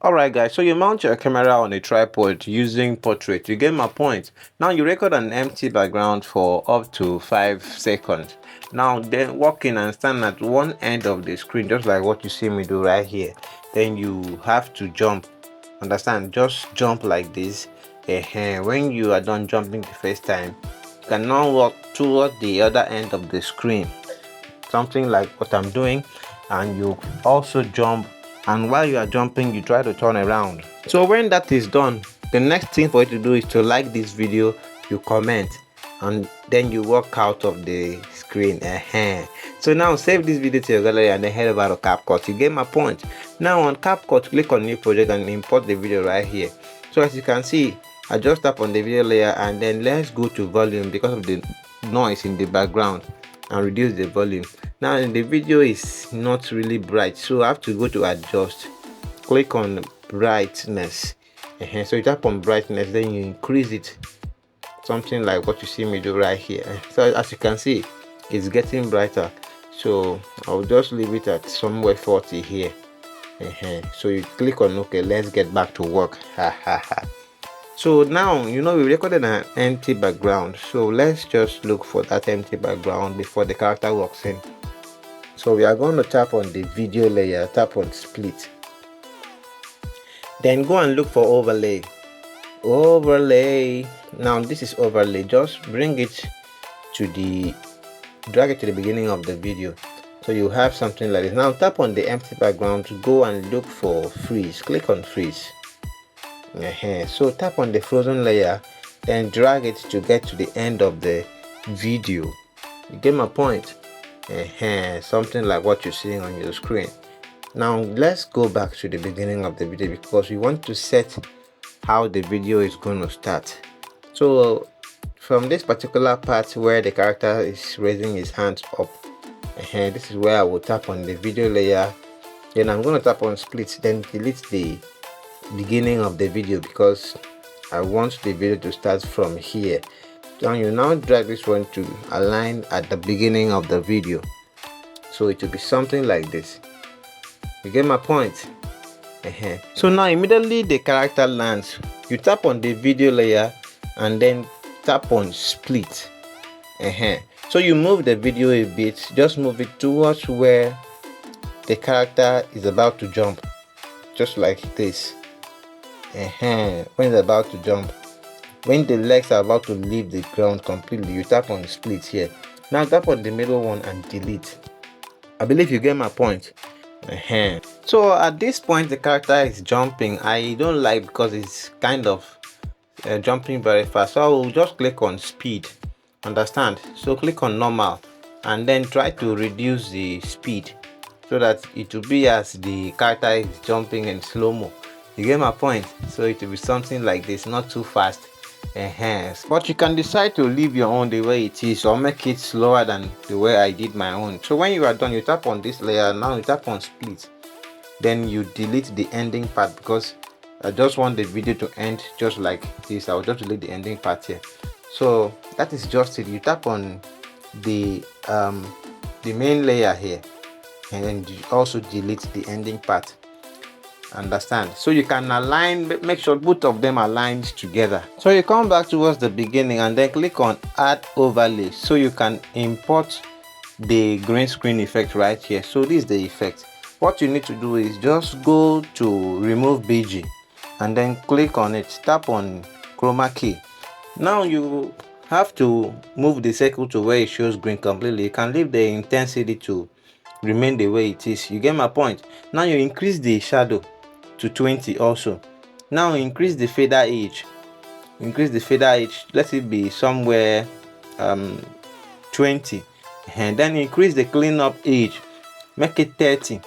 Alright guys, so you mount your camera on a tripod using portrait. You get my point. Now you record an empty background for up to 5 seconds. Now then walk in and stand at one end of the screen, just like what you see me do right here. Then you have to jump. Understand? Just jump like this. When you are done jumping the first time, you can now walk toward the other end of the screen. Something like what I'm doing, and you also jump, and while you are jumping you try to turn around. So when that is done, the next thing for you to do is to like this video, you comment, and then you walk out of the screen. So now save this video to your gallery and then head over to Capcut. You get my point. Now on Capcut, click on new project and import the video right here. So as you can see, I just tap on the video layer and then let's go to volume because of the noise in the background, and reduce the volume. Now the video is not really bright, so I have to go to adjust, click on brightness. So you tap on brightness, then you increase it, something like what you see me do right here. So as you can see, it's getting brighter, so I'll just leave it at somewhere 40 here. So you click on OK. Let's get back to work. So now we recorded an empty background, so let's just look for that empty background before the character walks in. So we are going to tap on the video layer, tap on split, then go and look for overlay. Now this is overlay. Just bring it to drag it to the beginning of the video, so you have something like this. Now tap on the empty background to go and look for freeze. Click on freeze. So tap on the frozen layer, then drag it to get to the end of the video. You get my point? Something like what you're seeing on your screen. Now let's go back to the beginning of the video because we want to set how the video is going to start. So from this particular part where the character is raising his hands up, this is where I will tap on the video layer, then I'm going to tap on split, then delete the beginning of the video because I want the video to start from here. Now you drag this one to align at the beginning of the video, so it will be something like this. You get my point? So now immediately the character lands, you tap on the video layer and then tap on split. So you move the video a bit, just move it towards where the character is about to jump, just like this. When it's about to jump, when the legs are about to leave the ground completely, you tap on split here. Now tap on the middle one and delete. I believe you get my point. So at this point the character is jumping. I don't like because it's kind of jumping very fast, so I will just click on speed. Understand? So click on normal and then try to reduce the speed so that it will be as the character is jumping in slow-mo. You get my point? So it will be something like this, not too fast. But you can decide to leave your own the way it is or make it slower than the way I did my own. So when you are done, you tap on this layer. Now you tap on split, then you delete the ending part because I just want the video to end just like this. I'll just delete the ending part here. So that is just it. You tap on the main layer here and then you also delete the ending part. Understand? So you can align, make sure both of them aligned together. So you come back towards the beginning and then click on add overlay, so you can import the green screen effect right here. So this is the effect. What you need to do is just go to remove BG and then click on it, tap on chroma key. Now you have to move the circle to where it shows green completely. You can leave the intensity to remain the way it is. You get my point? Now you increase the shadow to 20 also. Now increase the fader age. Let it be somewhere 20, and then increase the cleanup age, make it 30.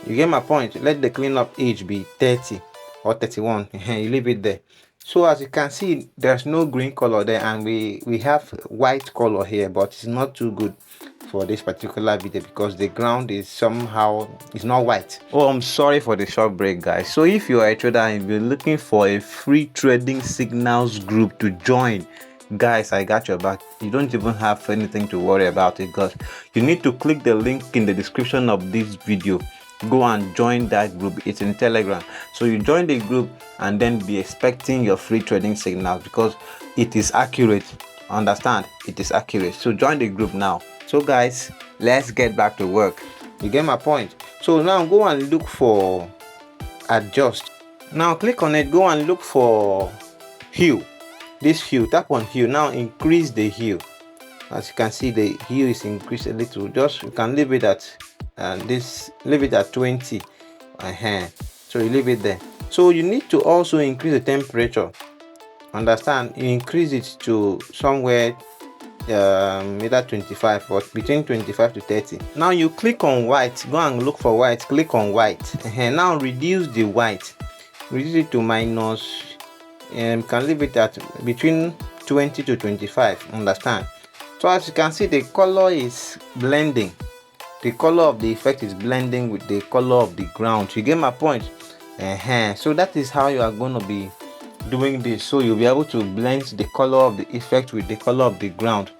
You get my point? Let the cleanup age be 30 or 31. You leave it there. So as you can see, there's no green color there, and we have white color here, but it's not too good for this particular video because the ground is somehow it's not white. Oh, I'm sorry for the short break, guys. So if you are a trader and you're looking for a free trading signals group to join, guys, I got your back. You don't even have anything to worry about it, because you need to click the link in the description of this video. go and join that group. It's in Telegram. So you join the group and then be expecting your free trading signals, because it is accurate. Understand? It is accurate. So join the group now. So guys, let's get back to work. You get my point? So now go and look for adjust. Now click on it, go and look for hue. This hue, tap on hue. Now increase the hue. As you can see, the hue is increased a little. Just you can leave it at leave it at 20. So you leave it there. So you need to also increase the temperature. Understand? You increase it to somewhere either 25 or between 25 to 30. Now you click on white, go and look for white, click on white. Now reduce the white, reduce it to minus, can leave it at between 20 to 25. Understand? So as you can see, the color is blending. The color of the effect is blending with the color of the ground. You get my point? So that is how you are going to be doing this. So you'll be able to blend the color of the effect with the color of the ground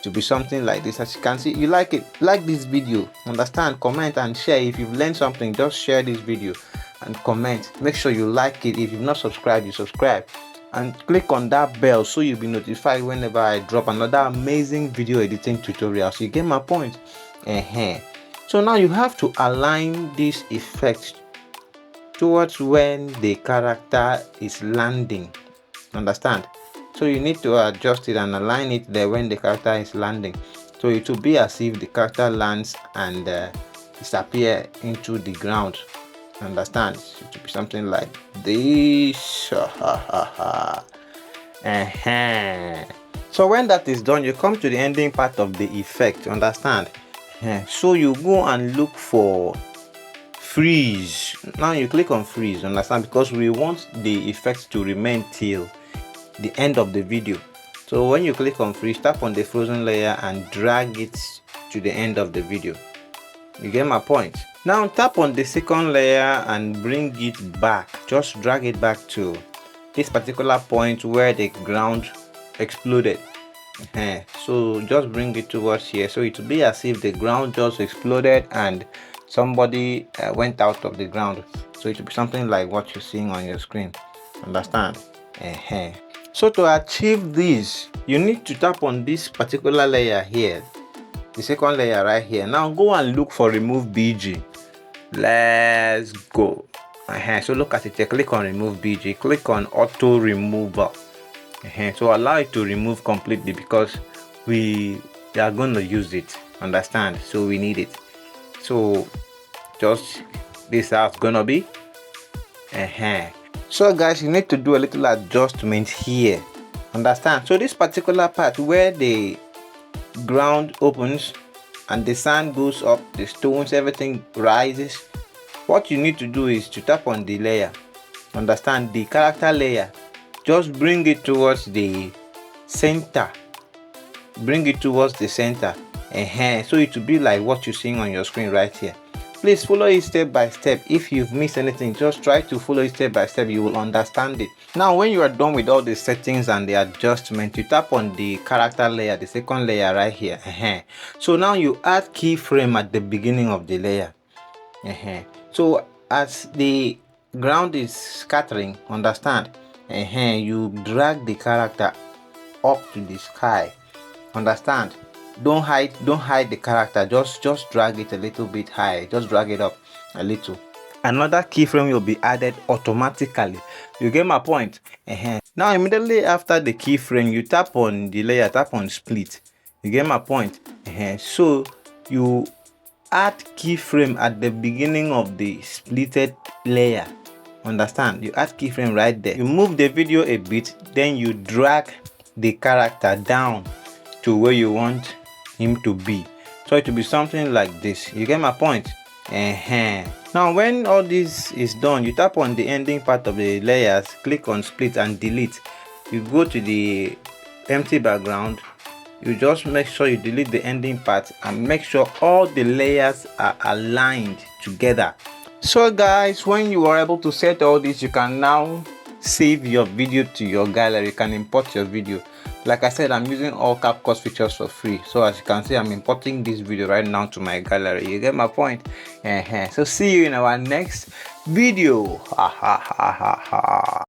to be something like this. As you can see, you like it, like this video, understand, comment and share. If you've learned something, just share this video and comment. Make sure you like it. If you've not subscribed, you subscribe and click on that bell so you'll be notified whenever I drop another amazing video editing tutorial. So you get my point? So now you have to align this effect towards when the character is landing. Understand? So you need to adjust it and align it there when the character is landing, so it will be as if the character lands and disappear into the ground. Understand? It will be something like this. So when that is done, you come to the ending part of the effect. Understand? So you go and look for freeze. Now you click on freeze. Understand? Because we want the effect to remain till the end of the video. So when you click on freeze, tap on the frozen layer and drag it to the end of the video. You get my point? Now tap on the second layer and bring it back. Just drag it back to this particular point where the ground exploded. So just bring it towards here, so it will be as if the ground just exploded and somebody went out of the ground. So it will be something like what you're seeing on your screen. Understand? So to achieve this, you need to tap on this particular layer here, the second layer right here. Now go and look for remove BG. Let's go. So look at it here, click on remove BG, click on auto removal. So allow it to remove completely, because we are going to use it. Understand? So we need it. So just this how it's gonna be. So guys, you need to do a little adjustment here. Understand? So this particular part where the ground opens and the sand goes up, the stones, everything rises, what you need to do is to tap on the layer. Understand? The character layer, just bring it towards the center. Bring it towards the center. So it will be like what you're seeing on your screen right here. Please follow it step by step. If you've missed anything, just try to follow it step by step. You will understand it. Now when you are done with all the settings and the adjustment, you tap on the character layer, the second layer right here. So now you add keyframe at the beginning of the layer. So as the ground is scattering, understand, you drag the character up to the sky. Understand? Don't hide the character, just drag it a little bit high, just drag it up a little. Another keyframe will be added automatically. You get my point? Now immediately after the keyframe, you tap on the layer, tap on split. You get my point? So you add keyframe at the beginning of the splitted layer. Understand? You add keyframe right there. You move the video a bit, then you drag the character down to where you want him to be, so it will be something like this. You get my point? Now when all this is done, you tap on the ending part of the layers, click on split and delete. You go to the empty background, you just make sure you delete the ending part and make sure all the layers are aligned together. So guys, when you are able to set all this, you can now save your video to your gallery. You can import your video. Like I said, I'm using all Capcut features for free. So as you can see, I'm importing this video right now to my gallery. You get my point? So see you in our next video. Ha ha ha ha ha.